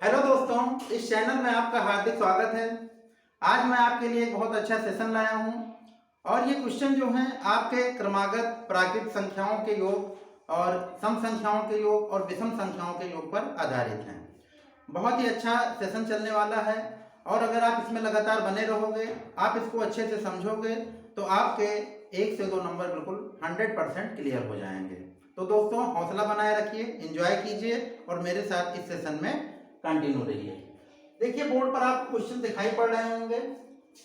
Hello दोस्तों, इस channel में आपका हार्दिक स्वागत है। आज मैं आपके लिए एक बहुत अच्छा सेशन लाया हूं और ये क्वेश्चन जो हैं आपके क्रमागत प्राकृत संख्याओं के योग और सम संख्याओं के योग और विषम संख्याओं के योग पर आधारित हैं। बहुत ही अच्छा सेशन चलने वाला है और अगर आप इसमें लगातार बने रहोगे, आप इसको अच्छे से समझोगे तो आपके 1 से 2 नंबर बिल्कुल 100% क्लियर हो जाएंगे। तो दोस्तों, हौसला बनाए रखिए, एंजॉय कीजिए और मेरे साथ इस सेशन में कंटिन्यू रहिए। देखिए, बोर्ड पर आपको क्वेश्चन दिखाई पड़ रहे होंगे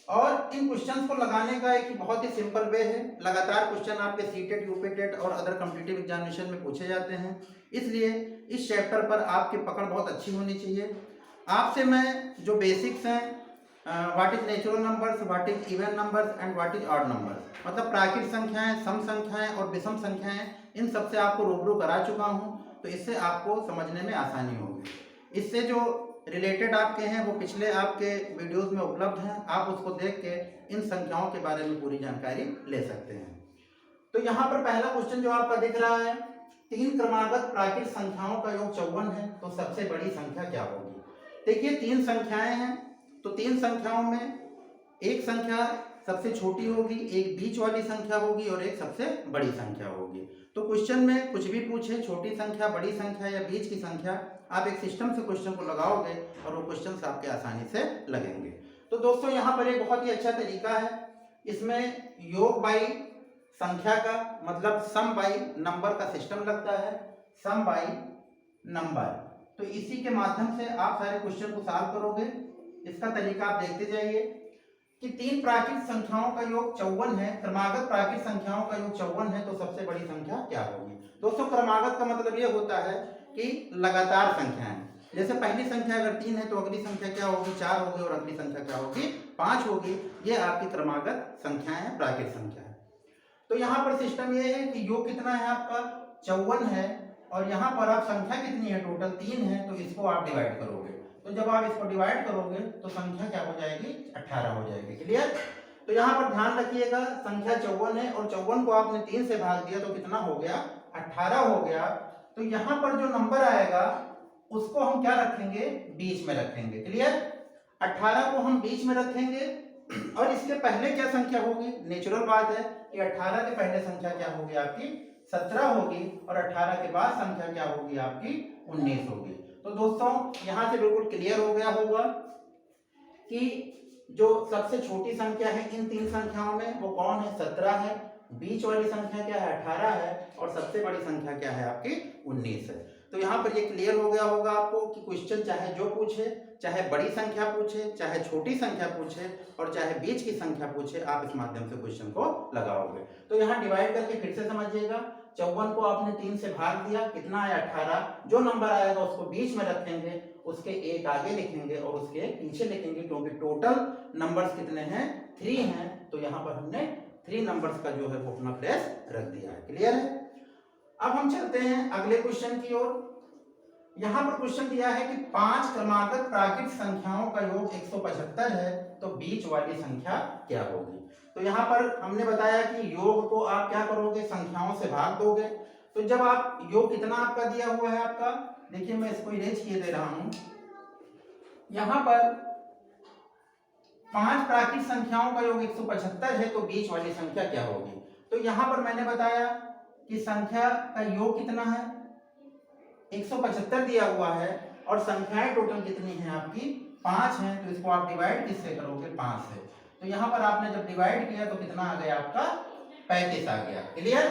और इन क्वेश्चंस को लगाने का एक बहुत ही सिंपल वे है। लगातार क्वेश्चन आपके सीटेट, यूपीटेट और अदर कॉम्पिटिटिव एग्जामिनेशन में पूछे जाते हैं, इसलिए इस चैप्टर पर आपकी पकड़ बहुत अच्छी होनी चाहिए। आपसे मैं जो बेसिक्स हैं, what is natural numbers, what is even numbers and what is odd numbers, मतलब प्राकृत संख्याएं, सम संख्याएं और विषम संख्याएं, इन सबसे आपको रूबरू करा चुका हूं, तो इससे आपको समझने में आसानी होगी। इससे जो रिलेटेड आपके हैं वो पिछले आपके वीडियोस में उपलब्ध हैं, आप उसको देख के इन संख्याओं के बारे में पूरी जानकारी ले सकते हैं। तो यहाँ पर पहला क्वेश्चन जो आपका दिख रहा है, 3 क्रमागत प्राकृत संख्याओं का योग 54 है, तो सबसे बड़ी संख्या क्या होगी। देखिए, 3 संख्याएं हैं, तो 3 संख्याओं में एक संख्या सबसे छोटी होगी, एक बीच वाली संख्या होगी और एक सबसे बड़ी संख्या होगी। तो क्वेश्चन में कुछ भी पूछे, छोटी संख्या, बड़ी संख्या या बीच की संख्या, आप एक सिस्टम से क्वेश्चन को लगाओगे और वो क्वेश्चन आपके आसानी से लगेंगे। तो दोस्तों, यहाँ पर एक बहुत ही अच्छा तरीका है, इसमें योग बाई संख्या का मतलब सम बाई नंबर का सिस्टम लगता है, सम बाई नंबर। तो इसी के माध्यम से आप सारे क्वेश्चन को सॉल्व करोगे। इसका तरीका आप देखते जाइए कि 3 प्राकृत संख्याओं का योग 54 है, क्रमागत प्राकृत संख्याओं का योग 54 है, तो सबसे बड़ी संख्या क्या होगी। दोस्तों, क्रमागत का मतलब ये होता है कि लगातार संख्याएं, जैसे पहली संख्या अगर 3 है तो अगली संख्या क्या होगी, 4 होगी और अगली संख्या क्या होगी, 5 होगी। ये आपकी क्रमागत संख्याएं हैं, प्राकृत संख्या है। तो यहाँ पर सिस्टम ये है कि योग कितना है आपका, 54 है, और यहाँ पर आप संख्या कितनी है, टोटल 3 है, तो इसको आप डिवाइड करोगे। तो जब आप इसको डिवाइड करोगे तो संख्या क्या हो जाएगी, 18 हो जाएगी। क्लियर। तो यहाँ पर ध्यान रखिएगा, संख्या 54 है और 54 को आपने 3 से भाग दिया तो कितना हो गया, 18 हो गया। तो यहाँ पर जो नंबर आएगा उसको हम क्या रखेंगे, बीच में रखेंगे। क्लियर। 18 को हम बीच में रखेंगे और इसके पहले क्या संख्या होगी, नेचुरल बात है कि 18 के पहले संख्या क्या होगी आपकी, 17 होगी, और 18 के बाद संख्या क्या होगी आपकी, 19 होगी। तो दोस्तों, यहां से बिल्कुल क्लियर हो गया होगा कि जो सबसे छोटी संख्या है इन 3 संख्याओं में वो कौन है, 17 है, बीच वाली संख्या क्या है, 18 है, और सबसे बड़ी संख्या क्या है आपकी, 19 है। तो यहाँ पर ये क्लियर हो गया होगा आपको कि क्वेश्चन चाहे जो पूछे, चाहे बड़ी संख्या पूछे, चाहे छोटी संख्या पूछे और चाहे बीच की संख्या पूछे, आप इस माध्यम से क्वेश्चन को लगाओगे। तो यहाँ डिवाइड करके फिर से समझिएगा, 54 को आपने 3 से भाग दिया, कितना आया, 18। जो नंबर आएगा उसको बीच में रखेंगे, उसके एक आगे लिखेंगे और उसके पीछे लिखेंगे, क्योंकि टोटल नंबर्स कितने हैं, 3 हैं। तो यहाँ पर हमने 3 नंबर्स का जो है वो अपना प्लेस रख दिया है। क्लियर है। अब हम चलते हैं अगले क्वेश्चन की ओर। यहाँ पर क्वेश्चन दिया है कि 5 क्रमागत प्राकृत संख्याओं का योग 175 है, तो बीच वाली संख्या क्या होगी। तो यहाँ पर हमने बताया कि योग को आप क्या करोगे, संख्याओं से भाग दोगे। तो जब आप योग कितना आपका दिया हुआ है आपका, देखिए मैं इसको इरेज किए दे रहा हूं। यहाँ पर 5 प्राकृत संख्याओं का योग 175 है, तो बीच वाली संख्या क्या होगी। तो यहाँ पर मैंने बताया कि संख्या का योग कितना है, 175 दिया हुआ है, और संख्याएं टोटल कितनी हैं आपकी, 5 हैं। तो इसको आप डिवाइड किससे करोगे, 5 से। तो यहाँ पर आपने जब डिवाइड किया तो कितना आ गया आपका, 35 आ गया। क्लियर।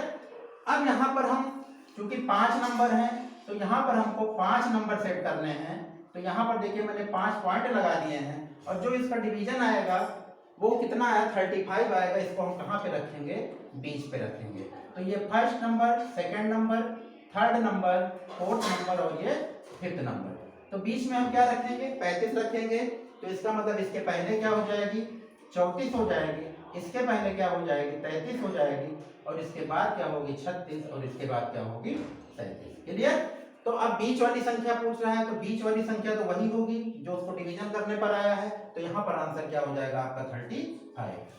अब यहाँ पर हम चूंकि 5 नंबर हैं, तो यहाँ पर हमको 5 नंबर सेट करने हैं। तो यहाँ पर देखिए मैंने 5 पॉइंट लगा दिए हैं, और जो इसका डिवीजन आएगा वो कितना आया, 35 आएगा। इसको हम कहाँ पे रखेंगे, बीच पे रखेंगे। तो ये first number, second number, third number, fourth number और ये फिफ्थ नंबर। तो बीच में हम क्या रखेंगे, 35 रखेंगे। तो इसका मतलब इसके पहले क्या हो जाएगी, 34 हो जाएगी, इसके पहले क्या हो जाएगी, 33 हो जाएगी, और इसके बाद क्या होगी, 36, और इसके बाद क्या होगी, 37। क्लियर। तो अब बीच वाली संख्या पूछ रहा है, तो बीच वाली संख्या तो वही होगी जो उसको डिवीजन करने पर आया है। तो यहाँ पर आंसर क्या हो जाएगा आपका, 35।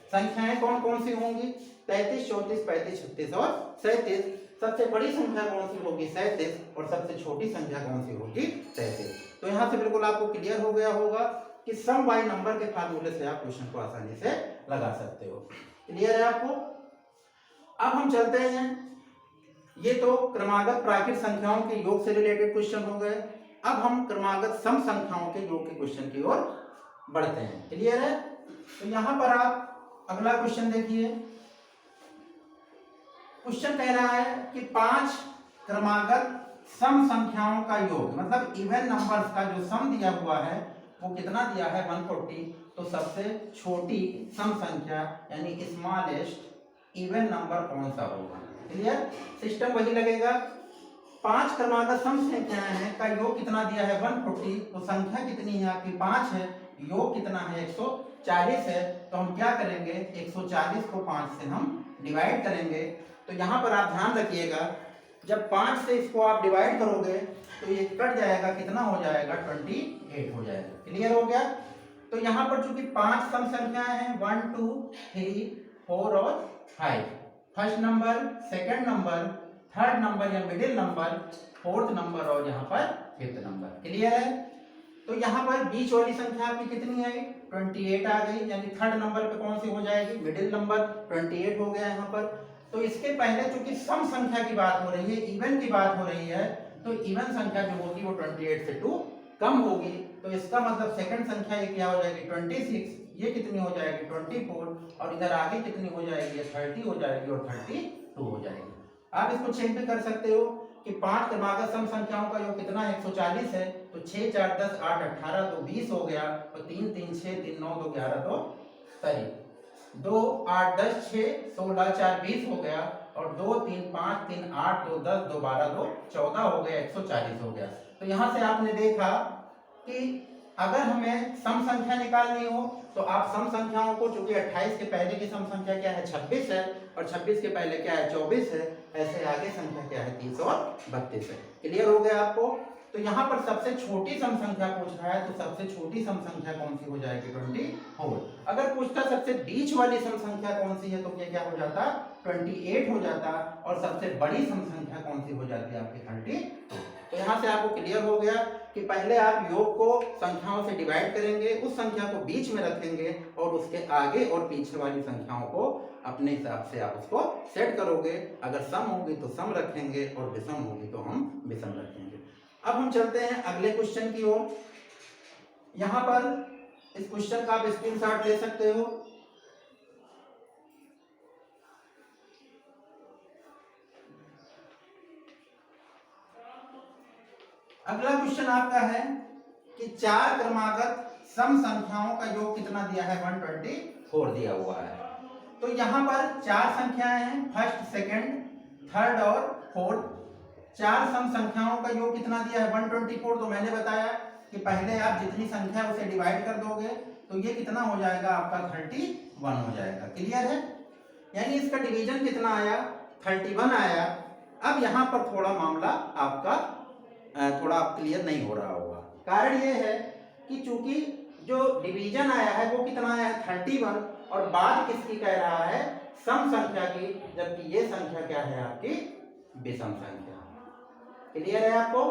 संख्याएं कौन कौन सी होंगी, 33, 34, 35, 36 और 37। सबसे बड़ी संख्या कौन सी होगी 37 और सबसे छोटी संख्या कौन सी होगी 33। तो यहाँ से बिल्कुल आपको क्लियर हो गया होगा कि सम बाय नंबर के फार्मूले से आप क्वेश्चन को आसानी से लगा सकते हो। क्लियर है आपको? अब हम चलते हैं, ये तो क्रमागत प्राकृत संख्याओं के योग से रिलेटेड क्वेश्चन हो गए। अब हम क्रमागत सम संख्याओं के योग के क्वेश्चन की ओर बढ़ते हैं। क्लियर है? तो यहां पर आप अगला क्वेश्चन देखिए। क्वेश्चन कह रहा है कि 5 क्रमागत सम संख्याओं का योग, मतलब इवन नंबर्स का जो सम दिया हुआ है वो कितना दिया है 140। तो सबसे छोटी सम संख्या यानी स्मॉलेस्ट इवन नंबर कौन सा होगा? क्लियर? सिस्टम वही लगेगा। 5 क्रमागत सम संख्याएं हैं का योग कितना दिया है 140। तो संख्या कितनी है आपकी 5 है, योग कितना है 140 है। तो हम क्या करेंगे 140 को 5 से हम डिवाइड करेंगे। तो यहाँ पर आप ध्यान रखिएगा, जब 5 से इसको आप डिवाइड करोगे तो ये कट जाएगा, कितना हो जाएगा 28 हो जाएगा। क्लियर हो गया? तो यहाँ पर चूंकि 5 सम संख्याएं हैं 1 2 3 4 और 5, first number, second number, third number या मिडिल नंबर, फोर्थ नंबर और यहाँ पर फिफ्थ नंबर। क्लियर है? तो यहाँ पर बीच वाली संख्या आपकी कितनी है 28 आ गई, यानी थर्ड नंबर पे कौन सी हो जाएगी मिडिल नंबर 28 हो गया यहाँ पर। तो इसके पहले चूंकि सम संख्या की बात हो रही है, इवन की बात हो रही है, तो इवन संख्या जो होगी वो 28 से 2 कम होगी। तो इसका मतलब सेकंड संख्या ये क्या हो जाएगी 26, ये कितनी हो जाएगी 24 और इधर आगे कितनी हो जाएगी 30 हो जाएगी और 32 हो जाएगी। आप इसको चेक भी कर सकते हो कि 5 क्रमागत सम संख्याओं का योग कितना 140 है। तो 6 4 10 8 18 तो 20 हो गया, और 3 3 6 3 9 2 11 तो सही, 2 8 10 6 16 4 20 हो गया, और 2 3 5 3 8 2 10 2 12 2 14 हो गया, 140 हो गया। तो यहाँ से आपने देखा कि अगर हमें सम संख्या निकालनी हो तो आप सम संख्याओं को, चूंकि 28 के पहले की सम संख्या क्या है 26 है, और 26 के पहले क्या है 24 है, ऐसे आगे संख्या क्या है 30 और 32 है। क्लियर हो गया आपको? तो यहाँ पर सबसे छोटी सम संख्या पूछ रहा है, तो सबसे छोटी सम संख्या कौन सी हो जाएगी 24। अगर पूछता सबसे बीच वाली सम संख्या कौन सी है, तो ये क्या हो जाता 28 हो जाता, और सबसे बड़ी सम संख्या कौन सी हो जाती है आपकी 32। तो यहाँ से आपको क्लियर हो गया कि पहले आप योग को संख्याओं से डिवाइड करेंगे, उस संख्या को बीच में रखेंगे, और उसके आगे और पीछे वाली संख्याओं को अपने हिसाब से आप उसको सेट करोगे। अगर सम होगी तो सम रखेंगे, और विषम होगी तो हम विषम रखेंगे। अब हम चलते हैं अगले क्वेश्चन की ओर। यहाँ पर इस क्वेश्चन का आप स्क्रीनशॉट ले सकते हो। अगला क्वेश्चन आपका है कि 4 क्रमागत सम संख्याओं का योग कितना दिया है 124 दिया हुआ है। तो यहाँ पर 4 संख्याएं हैं, फर्स्ट सेकंड थर्ड और फोर्थ। 4 सम संख्याओं का योग कितना दिया है 124। तो मैंने बताया कि पहले आप जितनी संख्या उसे डिवाइड कर दोगे तो ये कितना हो जाएगा आपका 31 हो जाएगा। क्लियर है? यानी इसका डिवीजन कितना आया 31 आया। अब यहाँ पर थोड़ा मामला आपका थोड़ा क्लियर नहीं हो रहा होगा। कारण ये है कि चूंकि जो डिवीजन आया है वो कितना आया है 31, और बात किसकी कह रहा है सम संख्या की, जबकि ये संख्या क्या है आपकी विषम संख्या। क्लियर है आपको?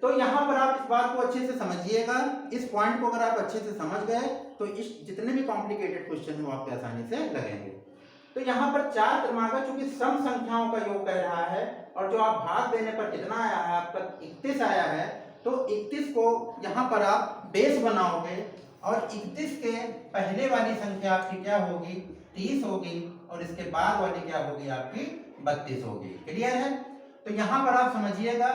तो यहाँ पर आप इस बात को अच्छे से समझिएगा। इस पॉइंट को अगर आप अच्छे से समझ गए तो इस जितने भी कॉम्प्लिकेटेड क्वेश्चन है वो आपके आसानी से लगेंगे। तो यहाँ पर 4 क्रमागत चूंकि सम संख्याओं का योग कह रहा है, और जो आप भाग देने पर कितना आया है आपका 31 आया है, तो 31 को यहाँ पर आप बेस बनाओगे, और 31 के पहले वाली संख्या आपकी क्या होगी 30 होगी, और इसके बाद वाली क्या होगी आपकी 32 होगी। क्लियर है? तो यहाँ पर आप समझिएगा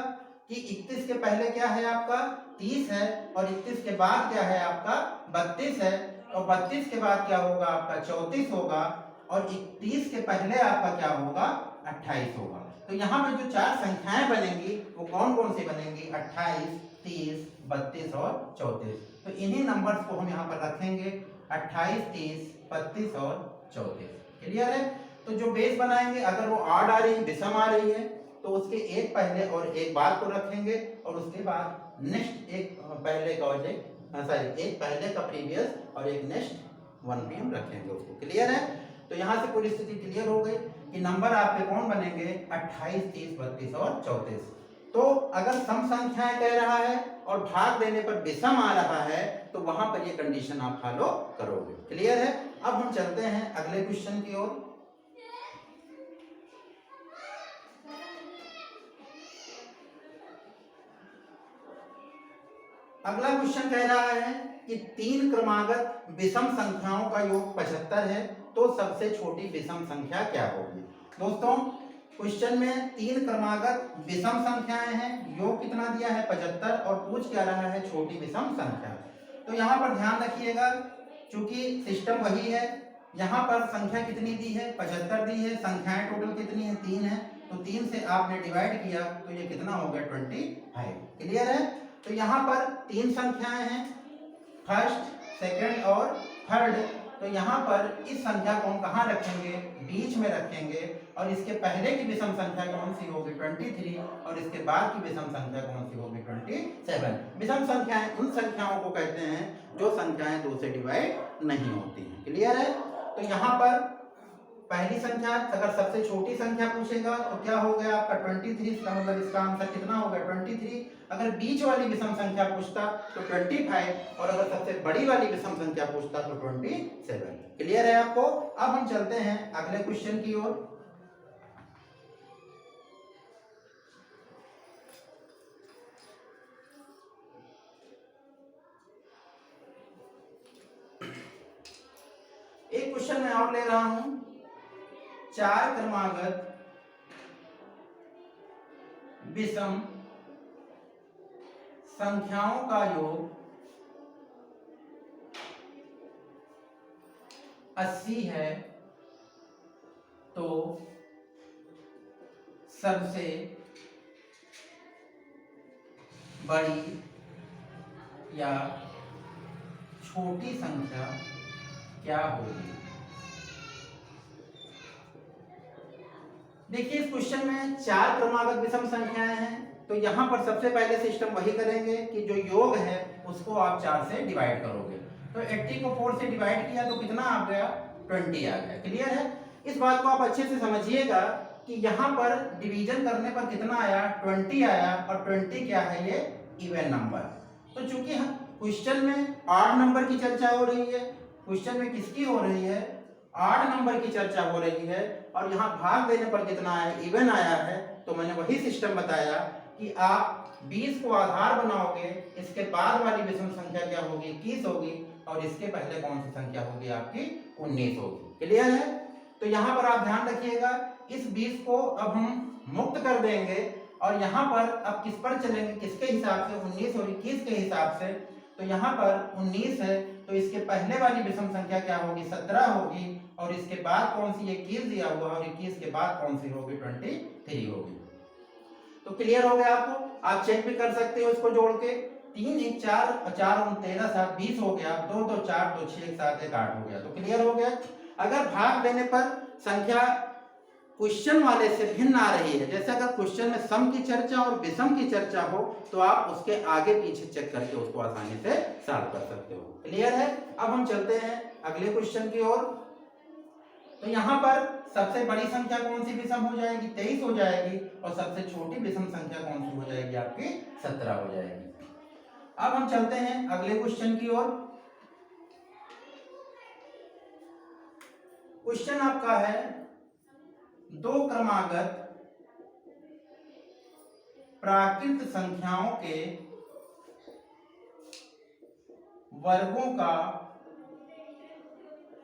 कि 31 के पहले क्या है आपका 30 है, और 31 के बाद क्या है आपका 32 है, और 32 के बाद क्या होगा आपका 34 होगा, और 31 के पहले आपका क्या होगा 28 होगा। तो यहाँ पे जो 4 संख्याएं बनेंगी वो कौन कौन सी बनेंगी 28 30 32 और 34। तो इन्हीं नंबर्स को हम यहाँ पर रखेंगे 28 30 32 और 34। क्लियर है? तो जो बेस बनाएंगे अगर वो ऑड आ रही है विषम आ रही है तो उसके एक पहले और एक बाद को रखेंगे, और उसके बाद नेक्स्ट एक पहले का और एक पहले का प्रीवियस और एक नेक्स्ट वन भी हम रखेंगे उसको। क्लियर है? तो यहाँ से पूरी स्थिति क्लियर हो गई। कि नंबर आपके कौन बनेंगे 28, 30, 32 और 34। तो अगर सम संख्याएं कह रहा है और भाग देने पर विषम आ रहा है तो वहां पर ये कंडीशन आप फॉलो करोगे। क्लियर है? अब हम चलते हैं अगले क्वेश्चन की ओर। अगला क्वेश्चन कह रहा है कि 3 क्रमागत विषम संख्याओं का योग 75 है, तो सबसे छोटी विषम संख्या क्या होगी? दोस्तों क्वेश्चन में 3 क्रमागत विषम संख्याएं हैं, योग कितना दिया है 75 और पूछ क्या रहा है छोटी विषम संख्या। तो यहाँ पर ध्यान रखिएगा, चूंकि सिस्टम वही है, यहाँ पर संख्या कितनी दी है 75 दी है, संख्याएं टोटल कितनी है 3 है, तो 3 से आपने डिवाइड किया तो ये कितना हो गया 25। क्लियर है? तो यहाँ पर 3 संख्याएं हैं, फर्स्ट, सेकंड और थर्ड। तो यहाँ पर इस संख्या को हम कहाँ रखेंगे? बीच में रखेंगे। और इसके पहले की विषम संख्या कौन सी होगी 23 और इसके बाद की विषम संख्या कौन सी होगी 27। विषम संख्याएं उन संख्याओं को कहते हैं जो संख्याएं 2 से डिवाइड नहीं होती हैं। क्लियर है? तो यहाँ पर पहली संख्या अगर सबसे छोटी संख्या पूछेगा तो क्या हो गया आपका 23, इसका मतलब इसका आंसर कितना हो गया 23। अगर बीच वाली विषम संख्या पूछता तो 25 और अगर सबसे बड़ी वाली विषम संख्या पूछता तो 27। क्लियर है आपको? अब हम चलते हैं अगले क्वेश्चन की ओर। एक क्वेश्चन मैं और ले रहा हूं, 4 क्रमागत विषम संख्याओं का योग 80 है, तो सबसे बड़ी या छोटी संख्या क्या होगी? देखिए इस क्वेश्चन में 4 क्रमागत विषम संख्याएं हैं, तो यहाँ पर सबसे पहले सिस्टम वही करेंगे कि जो योग है उसको आप 4 से डिवाइड करोगे। तो 80 को 4 से डिवाइड किया तो कितना आ गया 20 आ गया। क्लियर है? इस बात को आप अच्छे से समझिएगा कि यहाँ पर डिवीजन करने पर कितना आया 20 आया, और 20 क्या है ये इवन नंबर। तो चूंकि क्वेश्चन में ऑड नंबर की चर्चा हो रही है, क्वेश्चन में किसकी हो रही है ऑड नंबर की चर्चा हो रही है, और यहाँ भाग देने पर कितना आया इवन आया है, तो मैंने वही सिस्टम बताया कि आप 20 को आधार बनाओगे, इसके बाद वाली विषम संख्या क्या होगी 21 होगी, और इसके पहले कौन सी संख्या होगी आपकी 19 होगी। क्लियर है? तो यहाँ पर आप ध्यान रखिएगा, इस 20 को अब हम मुक्त कर देंगे और यहाँ पर अब किस पर चलेंगे, किसके हिसाब से 19 और 21 के हिसाब से। तो यहाँ पर 19 है तो इसके पहले वाली विषम संख्या क्या होगी 17 होगी, और इसके बाद कौन सी 21 दिया हुआ, और 21 के बाद कौन सी होगी 23 होगी। तो क्लियर हो गया आपको? आप चेक भी कर सकते हो इसको जोड़ के, 3 1 4 4 13 7 20 हो गया, 2 2 4 2 6 7 1 8 हो गया। तो क्लियर हो गया? अगर भाग देने पर संख्या क्वेश्चन वाले से भिन्न आ रही है, जैसे अगर क्वेश्चन में सम की चर्चा और विषम की चर्चा हो तो आप उसके आगे पीछे चेक करके उसको आसानी से सॉल्व कर सकते हो। क्लियर है? अब हम चलते हैं अगले क्वेश्चन की ओर। तो यहाँ पर सबसे बड़ी संख्या कौन सी विषम हो जाएगी 23 हो जाएगी, और सबसे छोटी विषम संख्या कौन सी हो जाएगी आपकी 17 हो जाएगी। अब हम चलते हैं अगले क्वेश्चन की ओर। क्वेश्चन आपका है 2 क्रमागत प्राकृत संख्याओं के वर्गों का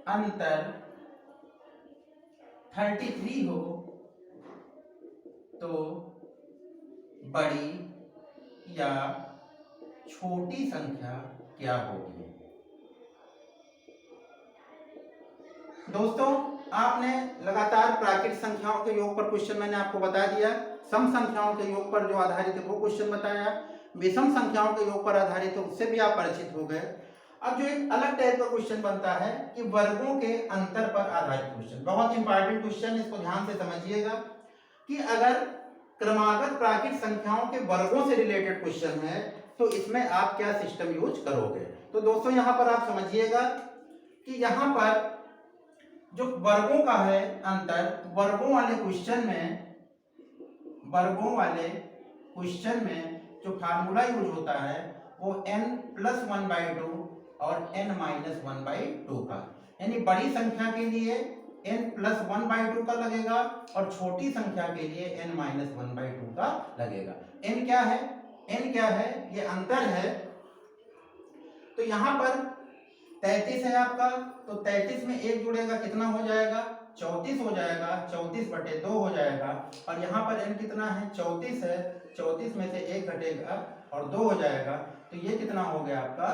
अंतर 33 हो तो बड़ी या छोटी संख्या क्या होगी? दोस्तों आपने लगातार प्राकृत संख्याओं के योग पर क्वेश्चन मैंने आपको बता दिया, सम संख्याओं के योग पर जो आधारित है वो क्वेश्चन बताया, विषम संख्याओं के योग पर आधारित है उससे भी आप परिचित हो गए। अब जो एक अलग टाइप का क्वेश्चन बनता है कि वर्गों के अंतर पर आधारित क्वेश्चन, बहुत इंपॉर्टेंट क्वेश्चन, इसको ध्यान से समझिएगा कि अगर क्रमागत प्राकृत संख्याओं के वर्गों से रिलेटेड क्वेश्चन है तो इसमें आप क्या सिस्टम यूज करोगे। तो दोस्तों यहाँ पर आप समझिएगा कि यहाँ पर जो वर्गों का है अंतर, वर्गों वाले क्वेश्चन में जो फार्मूला यूज होता है वो n+1/2 और n-1/2 का, यानी बड़ी संख्या के लिए n+1/2 का लगेगा और छोटी संख्या के लिए n-1/2 का लगेगा। n क्या है? ये अंतर है। तो यहाँ पर 33 है आपका, तो 33 में 1 जुड़ेगा, कितना हो जाएगा? 34 हो जाएगा, 34/2 हो जाएगा। और यहाँ पर n कितना है? 34 है, 34 में से 1 घटेगा और 2 हो जाएगा। तो ये कितना हो गया आपका?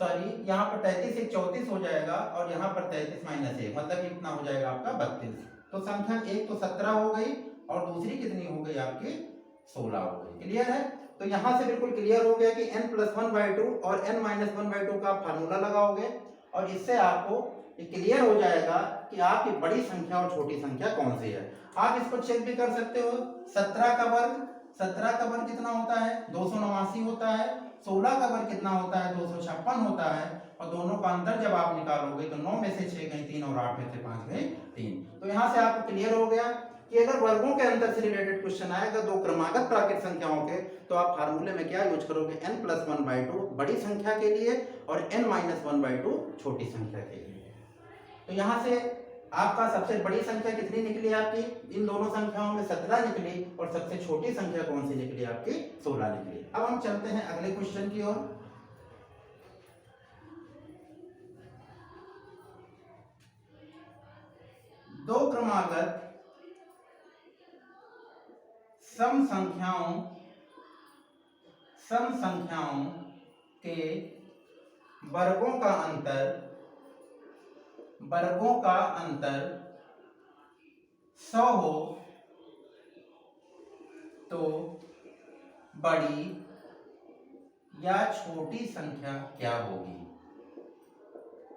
सॉरी, यहाँ पर 33 एक 34 हो जाएगा और यहाँ पर 33 - 1 मतलब कितना हो जाएगा आपका? 32। तो संख्या एक तो 17 हो गई और दूसरी कितनी हो गई आपकी? 16 हो गई। क्लियर है? तो यहाँ से बिल्कुल क्लियर हो गया कि n+1/2 और n-1/2 का फार्मूला लगाओगे और इससे आपको ये क्लियर हो जाएगा कि आपकी बड़ी संख्या और छोटी संख्या कौन सी है। आप इसको चेक भी कर सकते हो। 17 का वर्ग कितना होता है? 289 होता है। 16 का वर्ग कितना होता है? 256 होता है। और दोनों का अंतर जब आप निकालोगे तो 9 में से 6 गई 3 और 8 में से 5 गई 3। तो यहाँ से आपको क्लियर हो गया कि अगर वर्गों के अंतर से रिलेटेड क्वेश्चन आएगा दो क्रमागत प्राकृत संख्याओं के, तो आप फार्मूले में क्या यूज करोगे? n+1/2 बड़ी संख्या के लिए और n-1/2 छोटी संख्या के लिए। तो यहाँ से आपका सबसे बड़ी संख्या कितनी निकली आपकी? इन दोनों संख्याओं में 17 निकली और सबसे छोटी संख्या कौन सी निकली आपकी? 16 निकली। अब हम चलते हैं अगले क्वेश्चन की ओर। दो क्रमागत सम संख्याओं के वर्गों का अंतर 100 हो तो बड़ी या छोटी संख्या क्या होगी?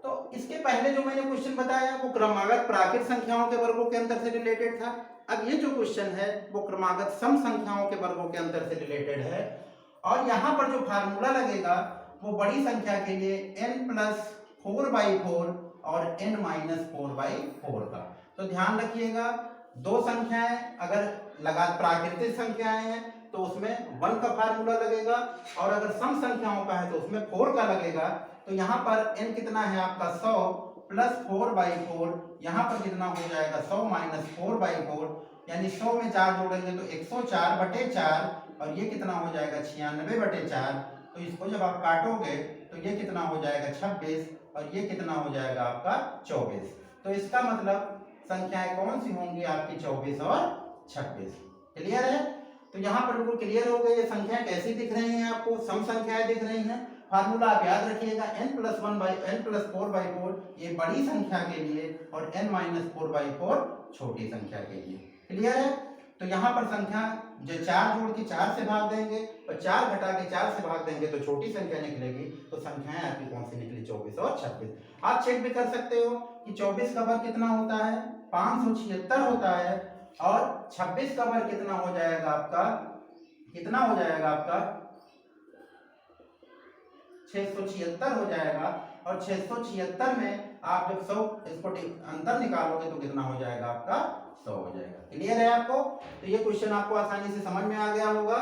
तो इसके पहले जो मैंने क्वेश्चन बताया वो क्रमागत प्राकृत संख्याओं के वर्गों के अंतर से रिलेटेड था। अब ये जो क्वेश्चन है वो क्रमागत सम संख्याओं के वर्गों के अंतर से रिलेटेड है और यहाँ पर जो फार्मूला लगेगा वो बड़ी संख्या के लिए n+4/4 और n-4/4 का। तो ध्यान रखिएगा, दो संख्याएं अगर प्राकृतिक संख्याएं हैं तो उसमें 1 का फार्मूला लगेगा और अगर सम संख्याओं का है तो उसमें 4 का लगेगा। तो यहाँ पर n कितना है आपका? 100 + 4/4, यहाँ पर कितना हो जाएगा? 100 - 4/4, यानी 100 में 4 जोड़ेंगे तो 104/4 और ये कितना हो जाएगा? 96/4। तो इसको जब आप काटोगे तो ये कितना हो जाएगा? 26 और ये कितना हो जाएगा आपका? 24। तो इसका मतलब संख्याएं कौन सी होंगी आपकी? 24 और 26। क्लियर है? तो यहाँ पर बिल्कुल क्लियर हो गई। ये संख्याएं कैसी दिख रही हैं आपको? सम संख्याएं दिख रही हैं। फार्मूला आप याद रखिएगा, n+4/4 ये बड़ी संख्या के लिए और n-4/4 छोटी संख्या के लिए। क्लियर है? तो यहाँ पर संख्या जो 4 जोड़ के 4 से भाग देंगे और 4 घटा के 4 से भाग देंगे तो छोटी संख्या निकलेगी। तो संख्याएं आपकी कौन सी निकली? 24 और 26। आप चेक भी कर सकते हो कि 24 का वर्ग कितना होता है? 576 होता है और 26 का वर्ग कितना हो जाएगा आपका? 676 हो जाएगा। और 676 में आप जब 100 इसको अंतर निकालोगे तो कितना हो जाएगा आपका? 100 हो जाएगा। क्लियर है आपको? तो ये क्वेश्चन आपको आसानी से समझ में आ गया होगा।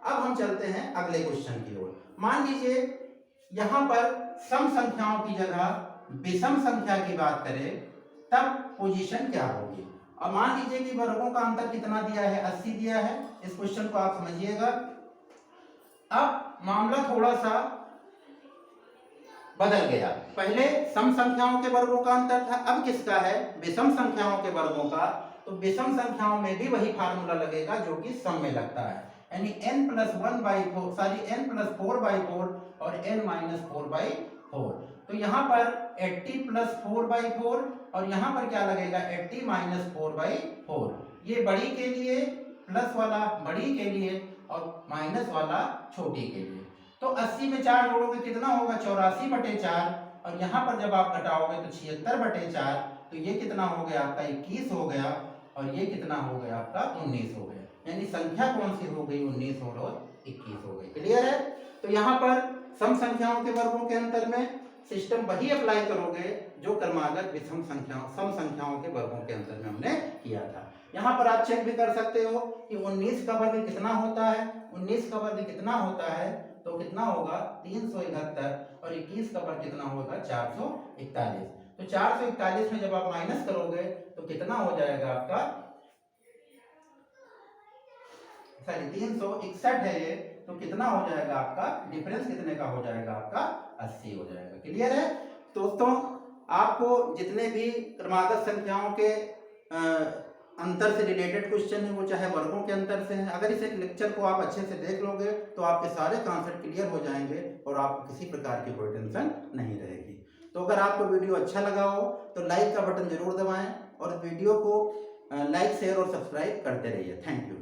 अब हम चलते हैं अगले क्वेश्चन की ओर। मान लीजिए यहाँ पर सम संख्याओं की जगह विषम संख्या की बात करें तब पोजीशन क्या होगी? अब मान लीजिए कि वर्गों का अंतर कितना दिया है? 80 दिया है। इस क्वेश्चन को आप समझिएगा। अब मामला थोड़ा सा बदल गया। पहले सम संख्याओं के वर्गों का अंतर था, अब किसका है? विषम संख्याओं के वर्गों का। तो विषम संख्याओं में भी वही फार्मूला लगेगा जो कि सम में लगता है, यानी n+4/4 और n-4/4। तो यहाँ पर 80 + 4/4 और यहाँ पर क्या लगेगा? 80 - 4/4। ये बड़ी के लिए, प्लस वाला बड़ी के लिए और माइनस वाला छोटी के लिए। तो 80 में 4 जोड़ोगे कितना होगा? 84/4 और यहाँ पर जब आप घटाओगे तो 76/4। तो ये कितना हो गया आपका? 21 हो गया और ये कितना हो गया आपका? 19 हो गया। यानी संख्या कौन सी हो गई? 19 और 21 हो गई। क्लियर है? तो यहाँ पर सम संख्याओं के वर्गों के अंतर में सिस्टम वही अप्लाई करोगे जो क्रमागत विषम संख्याओं सम संख्याओं के वर्गों के अंतर में हमने किया था। यहाँ पर आप चेक भी कर सकते हो कि 19 का वर्ग कितना होता है। 19 का वर्ग कितना होता है तो कितना होगा 371 और 21 का वर्ग कितना होगा 441। तो 441 में जब आप माइनस करोगे तो कितना हो जाएगा आपका, सॉरी 361 है ये, तो कितना हो जाएगा आपका डिफरेंस कितने का हो जाएगा आपका 80 हो जाएगा। क्लियर है दोस्तों। आपको जितने भी क्रमागत संख्याओं के अंतर से रिलेटेड क्वेश्चन है वो चाहे वर्गों के अंतर से हैं, अगर इस एक लेक्चर को आप अच्छे से देख लोगे तो आपके सारे कॉन्सेप्ट क्लियर हो जाएंगे और आपको किसी प्रकार की कोई टेंशन नहीं रहेगी। तो अगर आपको वीडियो अच्छा लगा हो तो लाइक का बटन जरूर दबाएं और वीडियो को लाइक शेयर और सब्सक्राइब करते रहिए। Thank you.